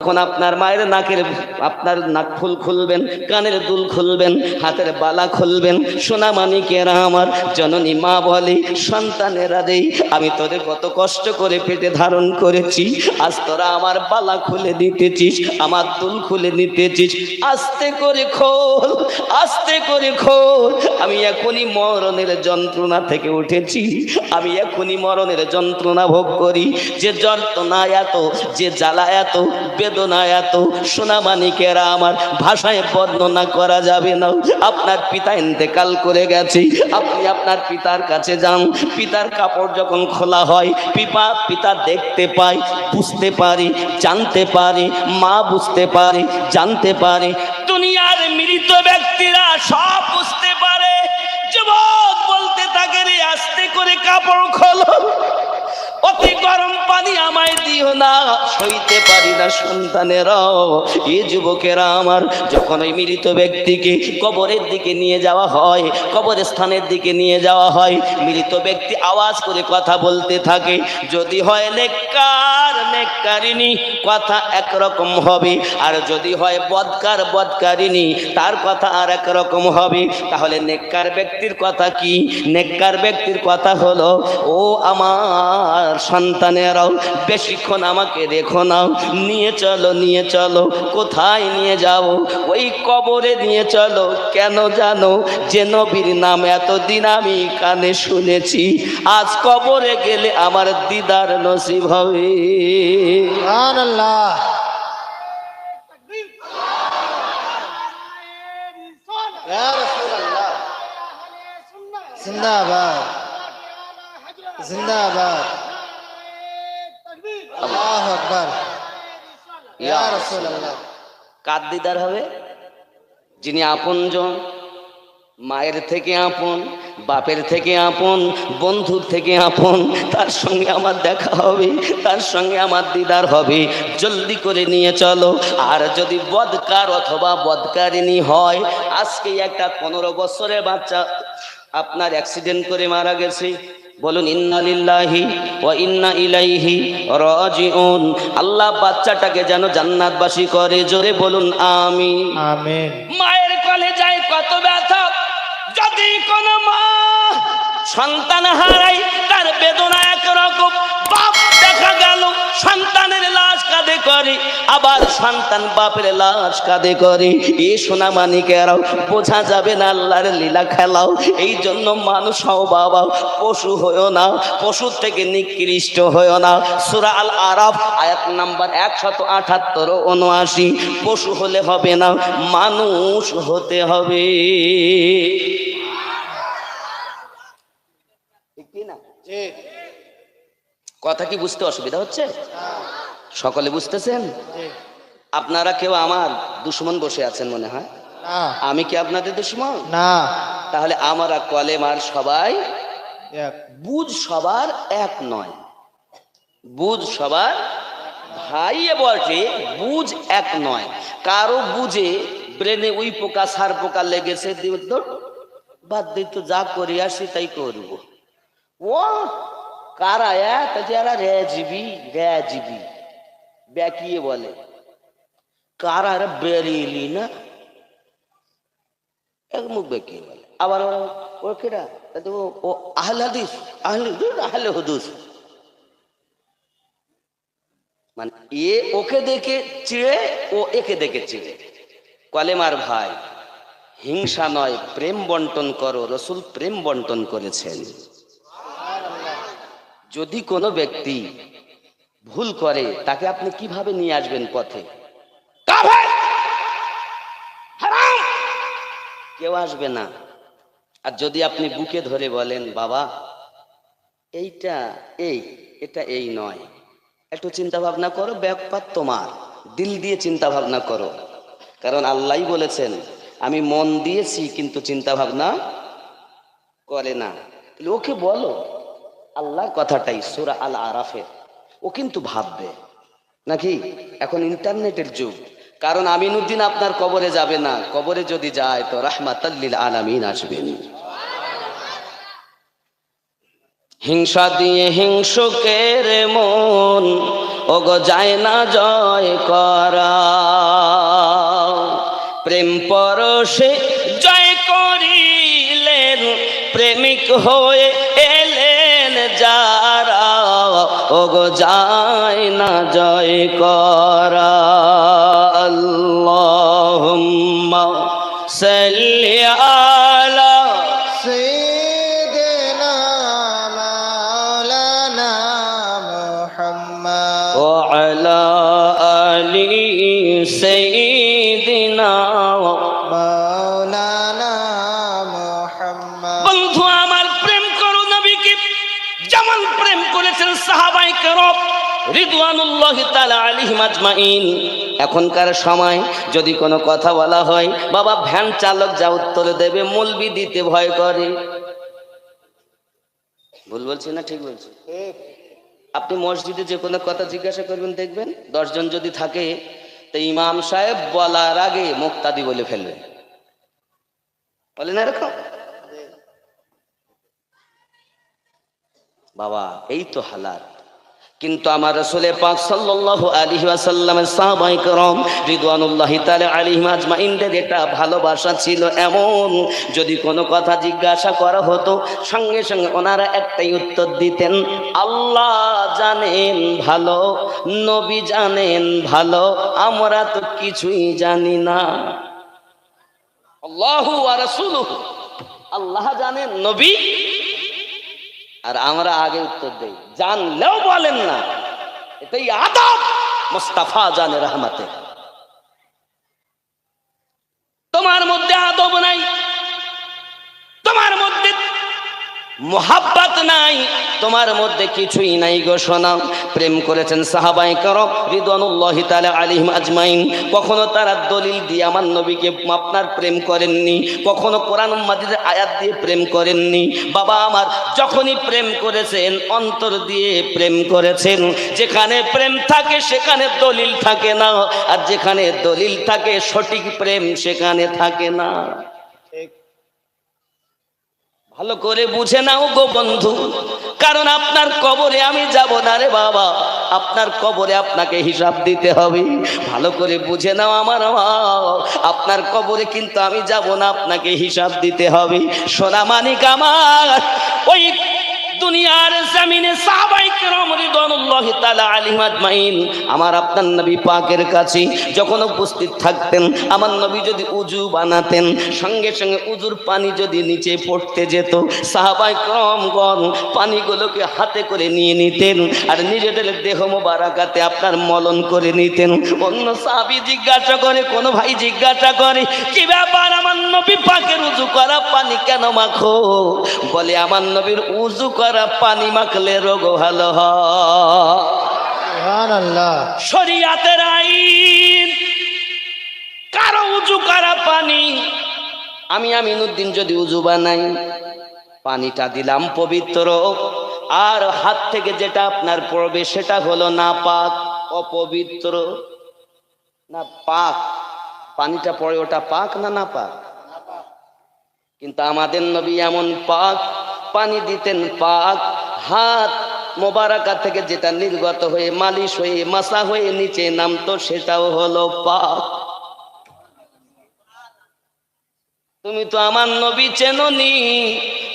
যখন আপনার মায়ের নাকের আপনার নাক ফুল খুলবেন, কানের দুল খুলবেন, হাতের বালা খুলবেন, সোনা মানিকেরা আমার জননী মা বলে, সন্তানেরা দেই আমি তোদের কত কষ্ট করে পেটে ধারণ করেছি, আজ তোরা আমার বালা খুলে দিতেছিস, আমার দুল খুলে নিতেছিস, আস্তে করে খোল, আস্তে করে খোল। আমি এখনই মরণের যন্ত্রণা থেকে উঠেছি, আমি এখনই মরণের যন্ত্রণা ভোগ করি। যে যন্ত্রণা এত, যে জ্বালা এত, বেদনা এত, সোনা মানিকেরা আমার ভাষায় বর্ণনা করা যাবে না। আপনার পিতা ইন্তেকাল করে গেছে, আপনি আপনার পিতার কাছে যান, পিতার কাপড় যখন খোলা হয়, পিতা দেখতে পায়, বুঝতে পারে, জানতে পারে, মা বুঝতে পারে, জানতে পারে, দুনিয়ার মৃত ব্যক্তিরা সব বুঝতে পারে। যুবক বলতে থাকে, রে আস্তে করে কাপড় খোলো, অতি গরম পানি আমায় দিও না, সইতে পারি না সন্তানেরাও। এই যুবকেরা আমার, যখন ওই মৃত ব্যক্তিকে কবরের দিকে নিয়ে যাওয়া হয়, কবরের স্থানের দিকে নিয়ে যাওয়া হয়, মৃত ব্যক্তি আওয়াজ করে কথা বলতে থাকে। যদি হয় নেককার নেককারিনী, কথা একরকম হবে, আর যদি হয় বদকার বদকারিনী, তার কথা আর একরকম হবে। তাহলে নেককার ব্যক্তির কথা কি? নেককার ব্যক্তির কথা হলো, ও আমার সন্তানেরাও বেশিক্ষণ আমাকে রেখো না, নিয়ে চলো, নিয়ে চলো। কোথায় নিয়ে যাও? ওই কবরে নিয়ে চলো। কেন জানো? যে নবীর নাম এতদিন আমি কানে শুনেছি, আজ কবরে গেলে আমার দিদার নসিব হবে। সুবহানাল্লাহ। ইয়া রাসূলুল্লাহ, জিন্দাবাদ জিন্দাবাদ, আল্লাহু আকবার, ইয়া রাসূলুল্লাহ। কার দিদার হবে? যিনি আপনজন, মায়ের থেকে আপন, বাপের থেকে আপন, বন্ধুর থেকে আপন, তার সঙ্গে আমার দেখা হবে, তার সঙ্গে আমার দিদার হবে। জলদি করে নিয়ে চলো। আর যদি বদকার অথবা বদকারিনী হয়, আজকে একটা 15 বছরের বাচ্চা আপনার অ্যাক্সিডেন্ট করে মারা গেছে, বলুন ইন্না লিল্লাহি ওয়া ইন্না ইলাইহি রাজিউন। আল্লাহ বাচ্চাটাকে যেন জান্নাতবাসী করে, জোরে বলুন আমিন। আমিন। মায়ের কলে যায় কত ব্যথা। যদি কোনো মা সন্তান হারায়, তার বেদনা একরকম। বাপ দেখা গেল সন্তানের লাশ কাঁধে করে, আবার সন্তান বাপের লাশ কাঁধে করে। এ সোনা মানিকেরাও, বোঝা যাবে না আল্লাহর লীলা খেলাও। এই জন্য মানুষ হও বাবা, পশু হয়েও না, পশুর থেকে নিকৃষ্ট হয়েও না। সূরা আল আরাফ আয়াত নাম্বার 178-79। পশু হলে হবে না, মানুষ হতে হবে। জি। কথা কি বুঝতে অসুবিধা হচ্ছে? সকলে বুঝতেছেন? জি। আপনারা কেউ আমার দুশমন বসে আছেন মনে হয়। না আমি কি আপনাদের দুশমন? না, তাহলে আমরা কলেমার সবাই এক। বুঝ সবার এক নয়, বুঝ সবার ভাইয়ে বটে, বুঝ এক নয়। কারো বুঝে ব্রেনে উই পোকা সার পোকা লেগেছে, বাদ দিই তো, যা করি আসি তাই করবো। ও কারা যারা রেজিবি রেজিবি ব্যাকিয়ে বলে, কারা বেরিয়েলি না, এক মুখ বেঁকিয়ে বলে। আবার ও কেরা, ও আহলে হাদিস, আহলে হুদুস। মানে এ ওকে দেখে চিড়ে, ও একে দেখে চিড়ে। কলেমার ভাই, হিংসা নয়, প্রেম বন্টন করো। রসুল প্রেম বন্টন করেছেন। যদি কোনো ব্যক্তি ভুল করে, তাকে আপনি কিভাবে নিয়ে আসবেন পথে? কাফের, হারাম, কেউ আসবে না। আর যদি আপনি বুকে ধরে বলেন, বাবা এইটা এই, এটা এই নয়, একটু চিন্তা ভাবনা করো, ব্যাপার তোমার, দিল দিয়ে চিন্তা ভাবনা করো। কারণ আল্লাহই বলেছেন, আমি মন দিয়েছি কিন্তু চিন্তা ভাবনা করে না। ওকে বলো আল্লাহর কথাটাই, সূরা আল আরাফে। ও কিন্তু ভাববে নাকি? এখন ইন্টারনেটের যুগ। কারণ আমিনুদ্দিন আপনার কবরে যাবে না, কবরে যদি যায় তো রাহমাতাল লিল আলামিন আসবেন। হিংসা দিয়ে হিংসুকের মন ওগো যায় না জয় করা, প্রেম পরশে জয় করিলেন প্রেমিক হয়ে এলেন যারা, ওগো যায় না জয় করা। আল্লাহুম্মা সাল্লি আলা سيدنا مولانا محمد ওয়া আলা আলি সাইয়্যিদিনা। مولانا محمد বন্ধু আমার, প্রেম করো নবীকে যেমন প্রেম করেছেন সাহাবায়ে কেরাম রিদওয়ানুল্লাহি তাআলা আলাইহিম আজমাইন। এখনকার সময় যদি কোনো কথা বলা হয়, বাবা ভ্যান চালক যা উত্তর দেবে মৌলবি দিতে ভয় করে। ভুল বলছি না ঠিক বলছি? আপনি মসজিদে যে কোনো কথা জিজ্ঞাসা করবেন, দেখবেন 10 জন যদি থাকে তো ইমাম সাহেব বলার আগে মুক্তাদি বলে ফেলবে, বলে না এরকম? বাবা এই তো হালাত। কিন্তু আমার রাসূল পাক সাল্লাল্লাহু আলাইহি ওয়াসাল্লামের সাহাবায়ে কেরাম রিদওয়ানুল্লাহি তাআলা আলাইহিম আজমাইনদের এটা ভালোবাসা ছিল এমন, যদি কোনো কথা জিজ্ঞাসা করা হতো সঙ্গে সঙ্গে ওনারা একটাই উত্তর দিতেন, আল্লাহ জানেন ভালো, নবী জানেন ভালো, আমরা তো কিছুই জানি না। আল্লাহু ওয়া রাসূলুহু, আল্লাহ জানেন, নবী, আর আমরা আগে উত্তর দেই, জানলেও বলেন না। এটাই আদব মুস্তাফা জানে রহমতে। তোমার মধ্যে আদব নাই, তোমার মধ্যে মোহাব্বত নাই, তোমার মধ্যে কিছুই নাই গো সোনা। প্রেম করেছেন সাহাবায়ে কেরাম রিদওয়ানুল্লাহি তাআলা আলাইহিম আজমাইন। কখনো তারা দলিল দিয়ে আমার নবীকে আপনার প্রেম করেননি, কখনো কোরআন মাজিদের আয়াত দিয়ে প্রেম করেননি। বাবা আমার, যখনই প্রেম করেছেন অন্তর দিয়ে প্রেম করেছেন। যেখানে প্রেম থাকে সেখানে দলিল থাকে না, আর যেখানে দলিল থাকে সঠিক প্রেম সেখানে থাকে না। ভালো করে বুঝে নাও গো বন্ধু, কারণ আপনার কবরে আমি যাব না রে বাবা, আপনার কবরে আপনাকে হিসাব দিতে হবে। ভালো করে বুঝে নাও আমার মা, আপনার কবরে কিন্তু আমি যাব না, আপনাকে হিসাব দিতে হবে। সোনা মানিক আমার, ওই দুনিয়ার জমিনে সাহাবায়ে কেরাম রিদওয়ানুল্লাহি তাআলা আলাইহিম আজমাইন আমার আপনার নবী পাকের কাছে যখন উপস্থিত থাকতেন, আমার নবী যদি উজু বানাতেন সঙ্গে সঙ্গে উজুর পানি যদি নিচে পড়তে যেত, সাহাবায়ে কেরামগণ পানিগুলোকে হাতে করে নিয়ে নিতেন আর নিজেদের দেহ মোবারকাতে আপনার মলন করে নিতেন। অন্য সাহাবী জিজ্ঞাসা করে, কোন ভাই জিজ্ঞাসা করে, কি ব্যাপার আমার নবী পাকের উজু করা পানি কেন মাখো? বলে আমার নবীর উজু করা পানি মাখলে রোগ ভালো হয়। সুবহানাল্লাহ। শরীয়তের আইন, কারো উজু করা পানি, আমি আমিনুদ্দিন যদি উজু বানাই, পানিটা দিলাম পবিত্র, আর হাত থেকে যেটা আপনার পড়বে সেটা হলো না পাক, অপবিত্র না পাক। পানিটা পড়ে ওটা পাক না না পাক? কিন্তু আমাদের নবী এমন পাক পানি দিতেন, পাক হাত মোবারকা থেকে যেটা নির্গত হয়ে মালিশ হয়ে মাসা হয়ে নিচে নামতো সেটাও হলো পাক। তুমি তো আমার নবী চেননি,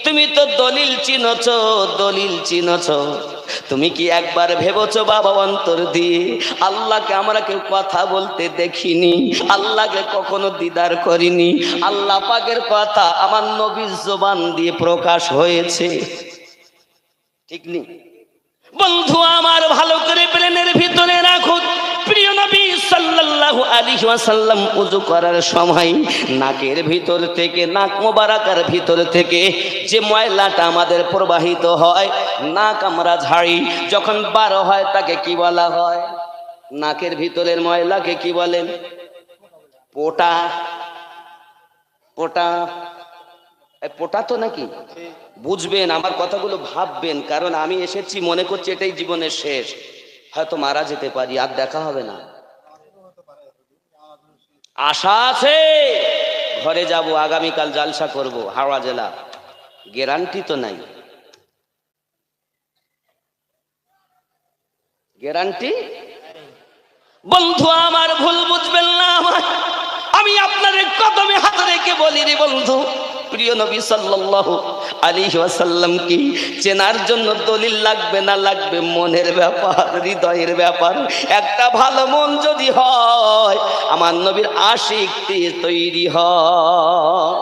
তুমি তো দলিল চিনছ, দলিল চিনছ। তুমি কি একবার ভেবেছো বাবা অন্তর দিয়ে, আল্লাহকে আমরা কেউ কথা বলতে দেখিনি, আল্লাহকে কখনো দিদার করিনি, আল্লাহ পাকের কথা আমার নবীর জবান দিয়ে প্রকাশ হয়েছে, ঠিক নেই? বন্ধু আমার, ভালো করে ব্রেনের ভিতরে রাখুন, প্রিয় নবী সাল্লাল্লাহু আলাইহি ওয়াসাল্লাম ওযু করার সময় নাকের ভিতর থেকে, নাক মোবারকের ভিতর থেকে যে ময়লাটা আমাদের প্রবাহিত হয়, নাক আমরা ঝাড়ি, যখন বার হয় তাকে কি বলা হয়? নাকের ভিতরের ময়লাকে কি বলেন? পোটা। পোটা, পোটা তো নাকি? বুঝবেন আমার কথাগুলো, ভাববেন, কারণ আমি এসেছি মনে করছি এটাই জীবনের শেষ, হয়তো মারা যেতে পারি, আর দেখা হবে না। আশা আছে ঘরে যাব, আগামীকাল জালসা করব হাওড়া জেলা, গ্যারান্টি তো নাই। গ্যারান্টি বন্ধু আমার, ভুল বুঝবেন না আমার, আমি আপনাদের কদমে হাত রেখে বলি রে বন্ধু, প্রিয় নবী সাল্লাল্লাহু আলাইহি ওয়াসাল্লাম কি চেনার জন্য দলিল লাগবে না, লাগবে মনের ব্যাপার, হৃদয়ের ব্যাপার। একটা ভালো মন যদি হয়, আমার নবীর আশিক দিয়ে তৈরি হয়,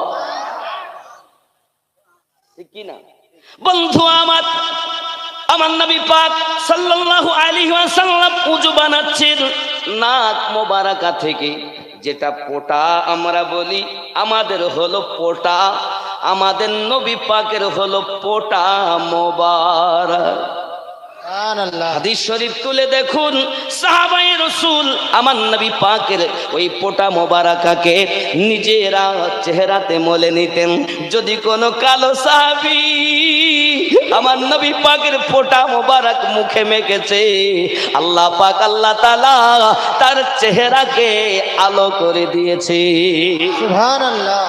ঠিক কি না বন্ধু আমার? আমার নবী পাক সাল্লাল্লাহু আলাইহি ওয়াসাল্লাম উযু বানাচ্ছেন নাক মোবারকা থেকে, যেটা পোটা আমরা বলি, আমাদের হলো পোটা, আমাদের নবী পাকের হলো পোটা মোবারক। সুবহানাল্লাহ। হাদিস শরীফ তুলে দেখুন, সাহাবায়ে রাসূল আমার নবী পাকের ওই পোটা মোবারকাকে নিজেরা চেহারাতে মলে নিতেন। যদি কোনো কালো সাহাবী আমার নবী পাকের পোটা মোবারক মুখে মেখেছে, আল্লাহ পাক আল্লাহ তাআলা তার চেহারাকে আলো করে দিয়েছে। সুবহানাল্লাহ।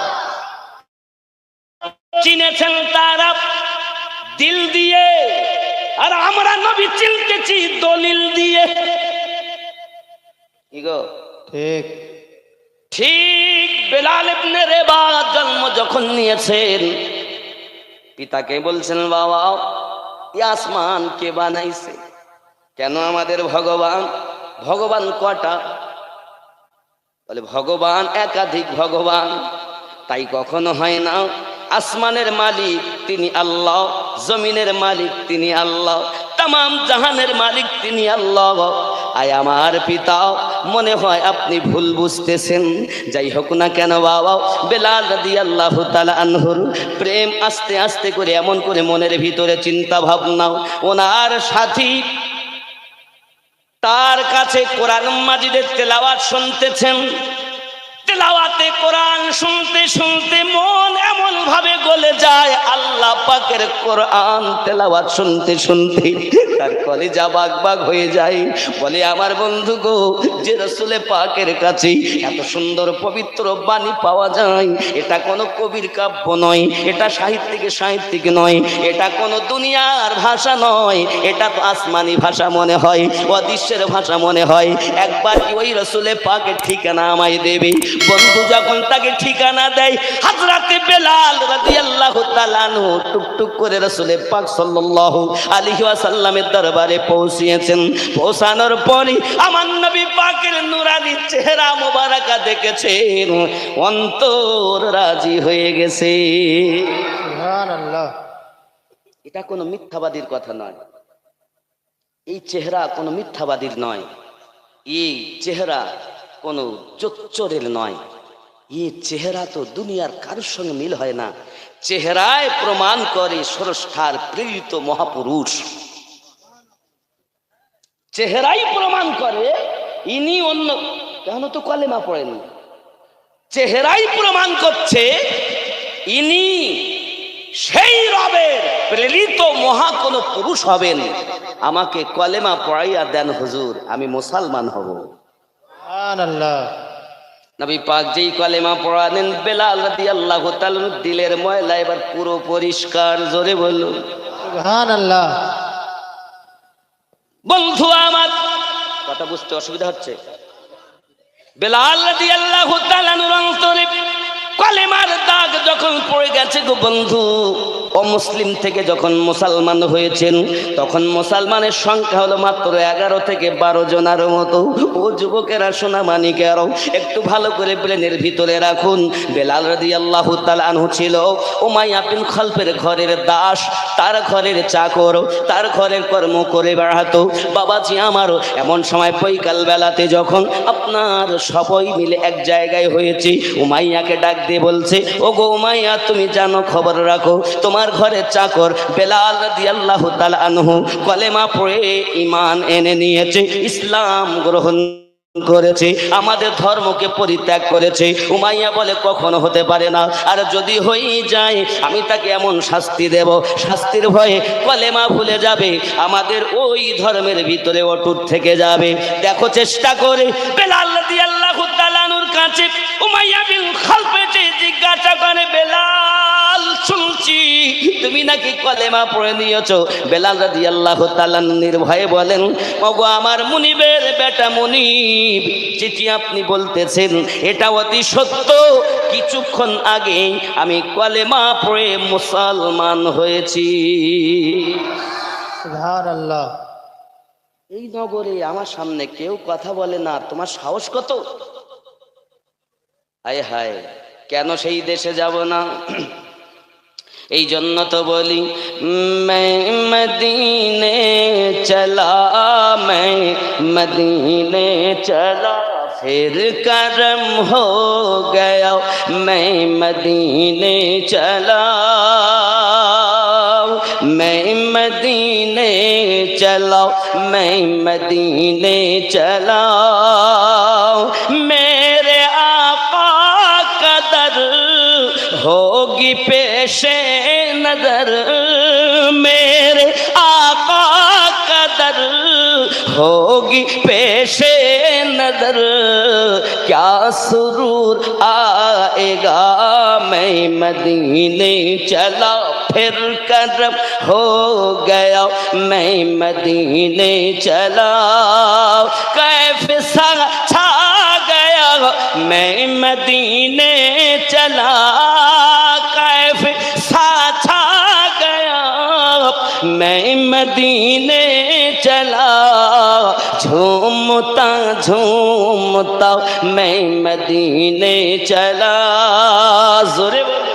চিনেছেন তারা দিল দিয়ে, আর আমরা নবী চিনতেছি দলিল দিয়ে। কি গো ঠিক। ঠিক বেলাল ইবনে রেবাহ জন্ম যখন নিয়েছেন, পিতাকে বলছেন, বাবা এই আসমান কে বানাইছে? কেন আমাদের ভগবান? ভগবান কটা? বলে ভগবান একাধিক ভগবান। তাই কখনো হয় না আসমানের মালিক তিনি আল্লাহ, জমিনের মালিক তিনি আল্লাহ, তামাম জাহানের মালিক তিনি আল্লাহ। আয় আমার পিতা, মনে হয় আপনি ভুল বুঝতেছেন। যাই হোক না কেন বাবা, বেলাল রাদিয়াল্লাহু তাআলা আনহুর প্রেম আস্তে আস্তে করে এমন করে মনের ভিতরে চিন্তা ভাবনা, ওনার সাথী তার কাছে কোরআন মাজিদের তেলাওয়াত শুনতেছেন। তেলাওয়াতে কোরআন শুনতে শুনতে মন এমন ভাবে গলে যায়, আল্লাহ পাকের কোরআন তেলাওয়াত শুনতে শুনতে তার কলিজা বাগ বাগ হয়ে যায়। বলে আমার বন্ধু গো, যে রাসূলে পাকের কাছে এত সুন্দর পবিত্র বাণী পাওয়া যায়, এটা কোনো কবির কাব্য নয়, এটা সাহিত্যিক নয়, এটা কোনো দুনিয়ার ভাষা নয়, এটা তো আসমানি ভাষা মনে হয়, অদৃশ্যের ভাষা মনে হয়। একবার কি ওই রাসূলে পাকের ঠিকানা আমায় দেবে? বন্ধু যখন তাকে ঠিকানা দেয়, হযরতে বেলাল রাদিয়াল্লাহু তাআলা আনহু টুকটুক করে রাসূলে পাক সাল্লাল্লাহু আলাইহি ওয়াসাল্লামের দরবারে পৌঁছিয়েছেন। পৌঁছানোর পরে আমার নবী পাকের নূরানি চেহারা মোবারকা দেখেছেন, অন্তর রাজি হয়ে গেছে। সুবহানাল্লাহ। এটা কোনো মিথ্যাবাদীর কথা নয়, এই চেহারা কোনো মিথ্যাবাদীর নয়, এই চেহারা কোনো চোচ্চরের নয়, এই চেহারা তো দুনিয়ার কারোর সঙ্গে মিল হয় না। চেহারায় প্রমাণ করে স্রষ্টার প্রেরিত মহাপুরুষ, চেহারাই প্রমাণ করে ইনি অন্য, কেন তো কলেমা পড়েনি, চেহারাই প্রমাণ করছে ইনি সেই রবের প্রেরিত মহা কোনো পুরুষ হবেন। আমাকে কলেমা পড়াইয়া দেন হুজুর, আমি মুসলমান হব। সুবহানাল্লাহ। নবী পাক যেই কলেমা পড়ালেন, বেলাল রাদিয়াল্লাহু তাআলা দিলের ময়লা এবার পুরো পরিষ্কার। জোরে বলুন সুবহানাল্লাহ। বন্ধু আমার, কথা বুঝতে অসুবিধা হচ্ছে? বেলাল রাদিয়াল্লাহু তাআলা অন্তরে কলেমার দাগ যখন পড়ে গেছে গো বন্ধু, অমুসলিম থেকে যখন মুসলমান হয়েছেন, তখন মুসলমানের সংখ্যা হলো মাত্র 11 থেকে 12 জনের মতো। ও যুবকেরা, সোনা মানিকেরাও, একটু ভালো করে ব্রেনের ভিতরে রাখুন। বেলাল রাদিয়াল্লাহু তাআলা আনহু ছিল উমাইয়া বিন খালফের ঘরের দাস, তার ঘরের চাকর, তার ঘরের কর্ম করে বেড়াতো। বাবাজি আমারও এমন সময় বৈকাল বেলাতে যখন আপনার সবাই মিলে এক জায়গায় হয়েছে, উমাইয়াকে ডাক দিয়ে বলছে, ও গো উমাইয়া, তুমি জানো, খবর রাখো, তোমার ঘরে চাকর বেলাল রাদিয়াল্লাহু তাআলা আনহু কলেমা পড়ে ঈমান এনে নিয়েছে, ইসলাম গ্রহণ করেছে, আমাদের ধর্মকে পরিত্যাগ করেছে। উমাইয়া বলে, কখনো হতে পারে না, আর যদি হয়ে যায় আমি তাকে এমন শাস্তি দেব, শাস্তির ভয়ে কলেমা ভুলে যাবে, আমাদের ওই ধর্মের ভিতরে অটুট থেকে যাবে। দেখো চেষ্টা করে বেলাল রাদিয়াল্লাহু তাআলা আনহুর কাছে উমাইয়া বিন খালফ জিজ্ঞাসা করে, বেলাল শুনছি তুমি তুমি নাকি কলেমা পড়ে নিয়েছো। বেলাল রাদিয়াল্লাহু তাআলা নির্ভয়ে বলেন, ওগো আমার মুনিবের বেটা মুনিব, যেটি আপনি বলতেছেন এটা অতি সত্য। কিছুক্ষণ আগে আমি কলেমা পড়ে মুসলমান হয়েছি। সুবহানাল্লাহ। এই নগরে আমার সামনে কেউ কথা বলে না, তোমার সাহস কত? হায় হায়, কেন সেই দেশে যাব না? এই জন্য তো বলি, मैं मदीने चला, मैं मदीने चला, फिर करम हो गया, मैं मदीने चला, मैं मदीने चला, मैं मदीने चला, मेरे आका कदर होगी पेशे नजर, मेरे आका कदर होगी पेशे नजर, क्या सुरूर आएगा, मैं मदीने चला, फिर करम हो गया, मैं मदीने चला, कैफ सा छा गया, मैं मदीने चला, कैफ सा छा गया, मैं मदीने चला, झूमता झूमता मैं मदीने चला। जोरे बोलो।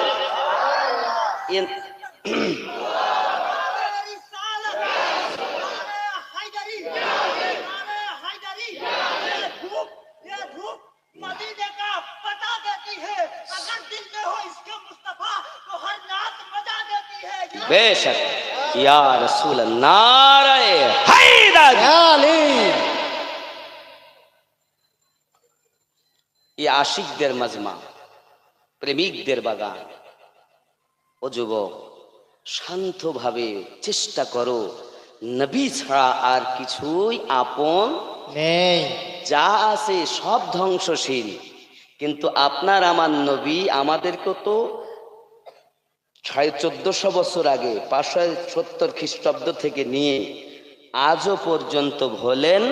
मदीने का पता देती है, अगर दिल में हो इसके मुस्तफा तो हर नात मजा देती है। बेशक या रसूल नारे हैदर। या अली। এই আশিকদের মাজমা, প্রেমিকদের বাগান। ও যুবক, শান্তভাবে চেষ্টা করো, নবী ছাড়া আর কিছুই আপন নেই। যা আছে সব ধ্বংসশীল। কিন্তু আপনার আমার নবী আমাদেরকে তো 1450 বছর আগে 570 খ্রিস্টাব্দ থেকে নিয়ে আজও পর্যন্ত ভোলেন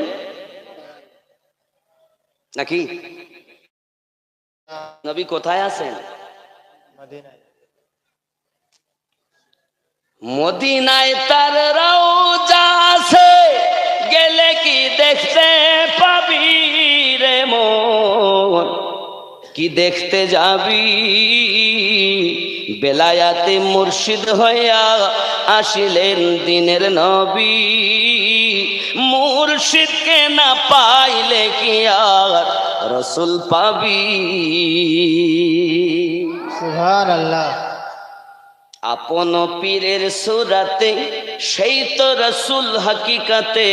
নাকি? নবী কোথায় আছেন? মদিনায়। মদিনায় তার রওজা আছে, গেলে কি দেখতে পাবি রে মন, কি দেখতে যাবি? বেলায়াতে মুর্শিদ হইয়া আসিলেন দিনের নবী, মুর্শিদকে না পাইলে কি আর রসুল পাবি? সুবহানাল্লাহ। আপন পীরের সুরাতে সেই তো রসুল হাকিকাতে,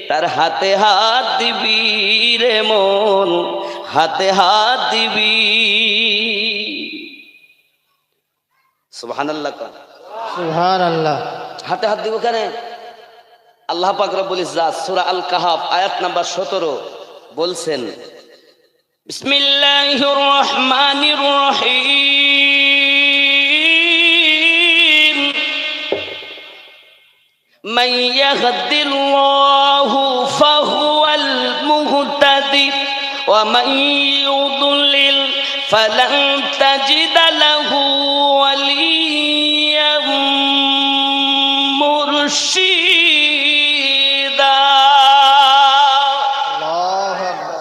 তার হাতে হাত দিবি রে মন, হাতে হাত দিবি। সুবহানাল্লাহ। সুবহানাল্লাহ। হাতে হাত দিব কেন? আল্লাহ পাক রব্বুল ইজ্জাত সূরা আল কাহাফ আয়াত নাম্বার 17 বলছেন, বিসমিল্লাহির রহমানির রহিম, মান ইয়াহদিল্লাহু ফাহুয়াল মুহতাদি ওয়া মান ইউদ্লিল ফালান তাজিদা লাহু ওয়ালিয়্যাম মুরশিদা। আল্লাহু আকবার।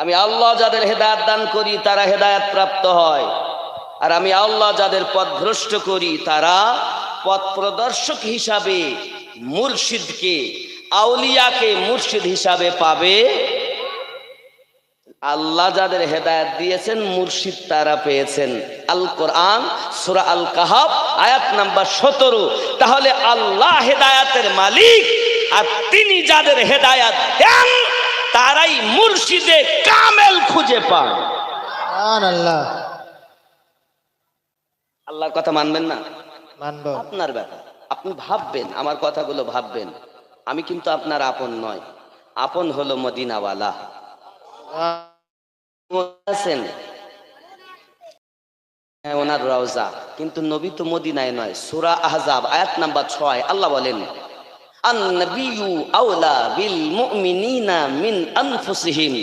আমি আল্লাহ যাদের হেদায়েত দান করি তারা হেদায়েত প্রাপ্ত হয়, আর আমি আল্লাহ যাদের পথভ্রষ্ট করি তারা পথ প্রদর্শক হিসাবে মুর্শিদকে, আউলিয়াকে মুর্শিদ হিসাবে পাবে। আল্লাহ যাদের হেদায়েত দিয়েছেন মুর্শিদ তারা পেয়েছেন। আল কোরআন সূরা আল কাহাফ আয়াত নাম্বার 17। তাহলে আল্লাহ হেদায়েতের মালিক, আর তিনি যাদের হেদায়েত দেন তারাই মুর্শিদে কামেল খুঁজে পান। সুবহানাল্লাহ। আল্লাহর কথা মানবেন না? মানব। আপনার ব্যাপার, আপনি ভাববেন, আমার কথাগুলো ভাববেন। আমি কিন্তু আপনার আপন নয়, আপন হলো মদিনাওয়ালা। আছেন ওনার রওজা, কিন্তু নবী তো মদিনায় নয়। সূরা আহজাব আয়াত নাম্বার 6 আল্লাহ বলেন, আন-নাবিয়্যু আওলা বিল মুমিনিনা মিন আনফুসিহিম,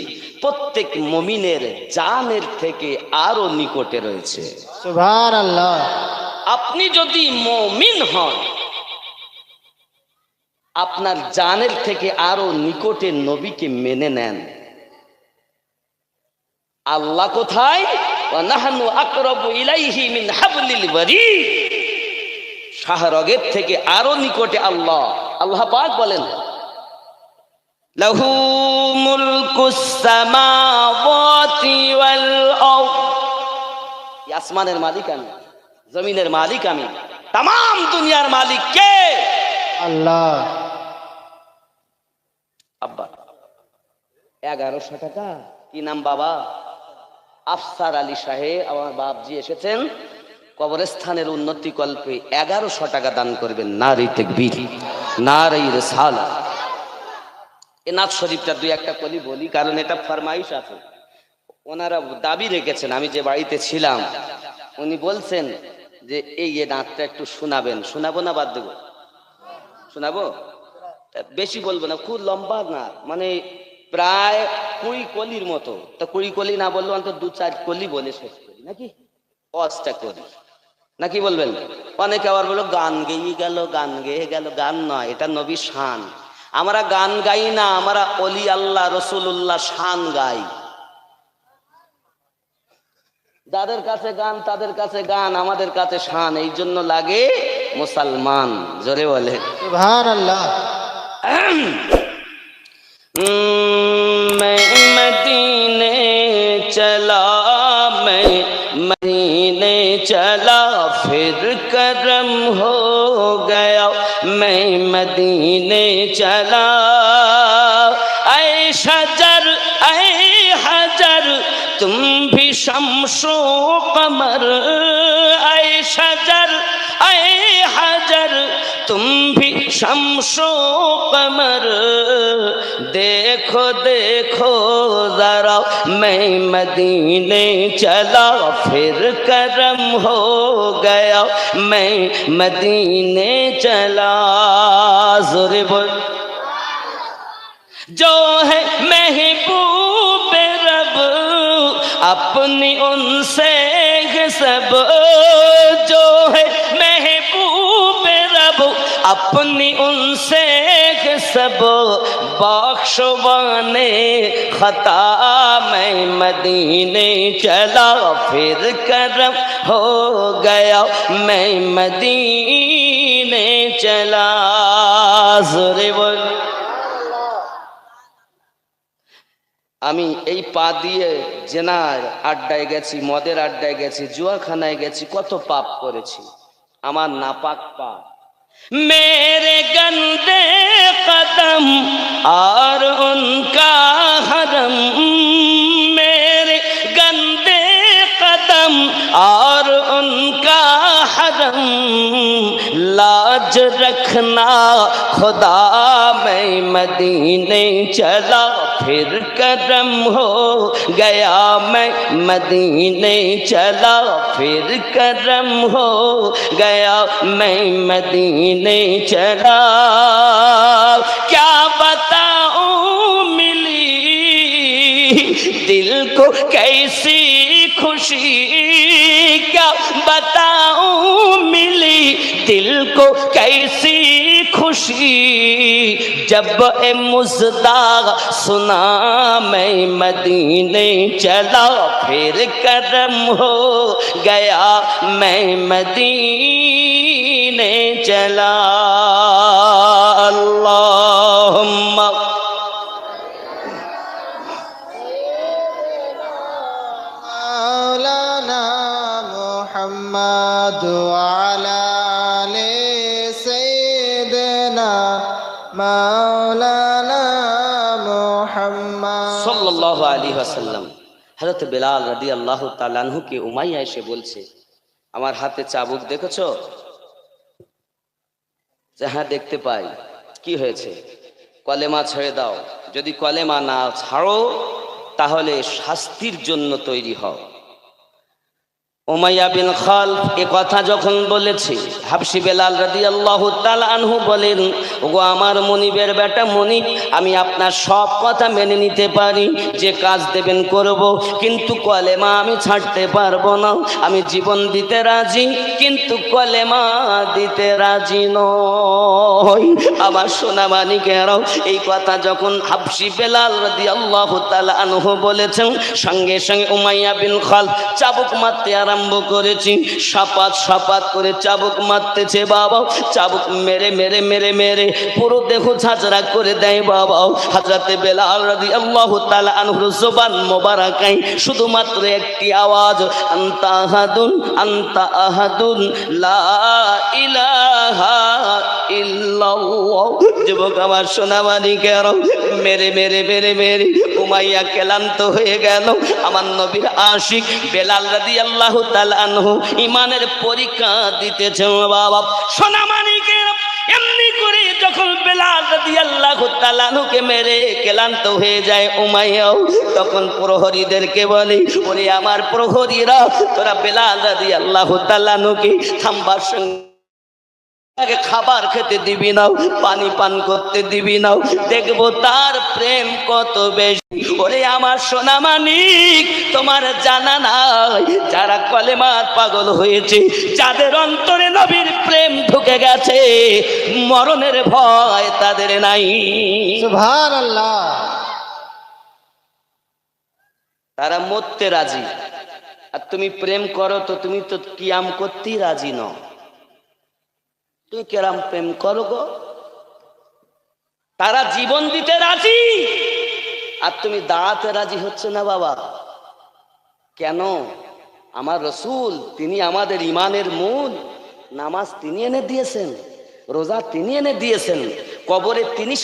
প্রত্যেক মুমিনের জানের থেকে আরো নিকটে রয়েছে। সুবহানাল্লাহ। আপনি যদি মুমিন হন, আপনার জানের থেকে আরো নিকটে নবীকে মেনে নেন। আল্লাহ কোথায়? ওয়া নাহনু আকরাবু ইলাইহি মিন হাবলিল ওয়ারিদ, শাহরগের থেকে আরো নিকটে আল্লাহ। আল্লাহ পাক বলেন, লাহু মুলকুস সামাওয়াতি ওয়াল আরদ, আসমানের মালিক আমি, জমিনের মালিক আমি, তাম দুনিয়ার মালিক কে? আল্লাহ। আব্বা 1100 টাকা, কি নাম বাবা? আফসার আলী সাহেব, আমার বাপজি এসেছেন কবরস্থানের উন্নতি কল্পে 1100 টাকা দান করবেন। নারী তাকবীর, নারী রিসালাত। এ নাথ শরীফটা দুই একটা কলি বলি, কারণ এটা ফরমাইশ আছে, ওনারা দাবি রেখেছেন। আমি যে বাড়িতে ছিলাম, উনি বলছেন যে এই নাথটা একটু শোনাবেন। শোনাবো না বাদ দেবো? শোনাবো, বেশি বলবো না, খুব লম্বা না, মানে প্রায় 20 কলির মতো। তো 20 কলি না বললো অন্তত 2-4 কলি বলে শেষ করি নাকি, অজটা করি নাকি বলবেন? অনেকে আবার বলো গান গেয়ে গেল, গান গেয়ে গেল। গান নয়, এটা নবী শান। আমরা গান গাই না, আমরা অলি আল্লাহ রসুল্লাহ শান গাই। যাদের কাছে গান তাদের কাছে গান, আমাদের কাছে শান। এই জন্য লাগে মুসলমান। জোরে বলে সুবহানাল্লাহ। मैं मदीने चला, मैं मदीने चला, फिर करम हो गया। मैं मदीने चला, ऐ शजर ऐ हजर तुम भी शम्सो कमर, ऐ शजर ऐ हजर तुम भी शम्सो कमर, देखो देखो जरा मैं मदीने चला, फिर करम हो गया। मैं मदीने चला, ज़ोरे बोल। जो है महबूब रब अपनी उनसे सब, जो है महबूब रब अपनी उनसे सब, बख्शवाने खता मैं मदीने चला, फिर करम हो गया। मैं मदीने चला, ज़ोरे बोल। আমি এই পা দিয়ে জেনার আড্ডায় গেছি, মদের আড্ডায় গেছি, জুয়াখানায় গেছি, কত পাপ করেছি। আমার নাপাক পা, मेरे गंदे कदम और उनका हरम, मेरे गंदे कदम और उनका हरम, लाज रखना खुदा मैं मदीने चला, फिर करम हो गया। मैं मदीने चला, फिर करम हो गया। मैं मदीने चला, क्या बताऊं मिली दिल को कैसी खुशी, क्या बताऊं मिली दिल को कैसी खुशी, जब ए मुजदा सुना मैं मदीने चला, फिर करम हो गया। मैं मदीने चला। अल्लाहुम्मा मौलाना मुहम्मद वाला ले सैयदना मौलाना मुहम्मद সাল্লাল্লাহু আলাইহি ওয়াসাল্লাম। হযরত বেলাল রাদিয়াল্লাহু তাআলা আনহুকে উমাইয়া এসে বলছে, আমার হাতে চাবুক দেখেছো? যে হ্যাঁ দেখতে পাই। কি হয়েছে? কলেমা ছেড়ে দাও, যদি কলেমা না ছাড়ো তাহলে শাস্তির জন্য তৈরি হও। উমাইয়া বিন খালফ এ কথা যখন বলেছে, হাবশী বেলাল রাদিয়াল্লাহু তাআলা আনহু বলেন, ওগো আমার মনিবের বেটা মনিব, আমি আপনার সব কথা মেনে নিতে পারি, যে কাজ দেবেন করব, কিন্তু কলেমা আমি ছাড়তে পারবো না। আমি জীবন দিতে রাজি, কিন্তু কলেমা দিতে রাজি নই। আমার সোনা মানিকেরাও, এই কথা যখন হাবশী বেলাল রাদিয়াল্লাহু তাআলা আনহু বলেছেন, সঙ্গে সঙ্গে উমাইয়া বিন খালফ চাবুক মারতে আরম্ভ করেছি। সাপাত করে চাবুক মারতেছে বাবা। চাবুক মেরে মেরে মেরে মেরে পুরো দেহ ঝাঁঝরা করে দেয় বাবা। হযরতে বেলাল রাদিয়াল্লাহু তাআলা আনহুর জবান মোবারকায় শুধুমাত্র একটি আওয়াজ, আনতা আহাদুন আনতা আহাদুন লা ইলাহা ইল্লাল্লাহ। যুবক আমার সোনা মানিকেরা, মেরে মেরে মেরে মেরে উমাইয়া ক্লান্ত হয়ে গেল। আমার নবীর আশিক বেলাল রাদিয়াল্লাহু তাআলা আনহু ঈমানের পরীক্ষা দিতেছেন বাবা। সোনা মানিকেরা, এমনি করে যখন বেলাল রাদিয়াল্লাহু তাআলা আনহুকে মেরে ক্লান্ত হয়ে যায় উমাইয়া, তখন প্রহরীদেরকে বলে, ওরে আমার প্রহরীরা, তোরা বেলাল রাদিয়াল্লাহু তাআলা আনহুকে থামবার সঙ্গে আগে খাবার খেতে দিবি না, পানি পান করতে দিবি না, দেখবো তার প্রেম কত বেশি। ওরে আমার সোনা মানিক, তোমার জানা নাই, যারা কলেমার পাগল হয়েছে, যাদের অন্তরে নবীর প্রেম ঢুকে গেছে, মরণের ভয় তাদের নাই। সুবহানাল্লাহ। তারা মরতে রাজি, আর তুমি প্রেম করো তো তুমি তো কিয়াম করতেই রাজি নও। তুই কেরাম প্রেম করো গো? তারা জীবন দিতে রাজি, আর তুমি দাঁড়াতে রাজি হচ্ছে না বাবা। কেন? আমার রসুল, তিনি আমাদের ইমানের মূল। নামাজ তিনি এনে দিয়েছেন, রোজা তিনি এনে দিয়েছেন, কবরে তিনি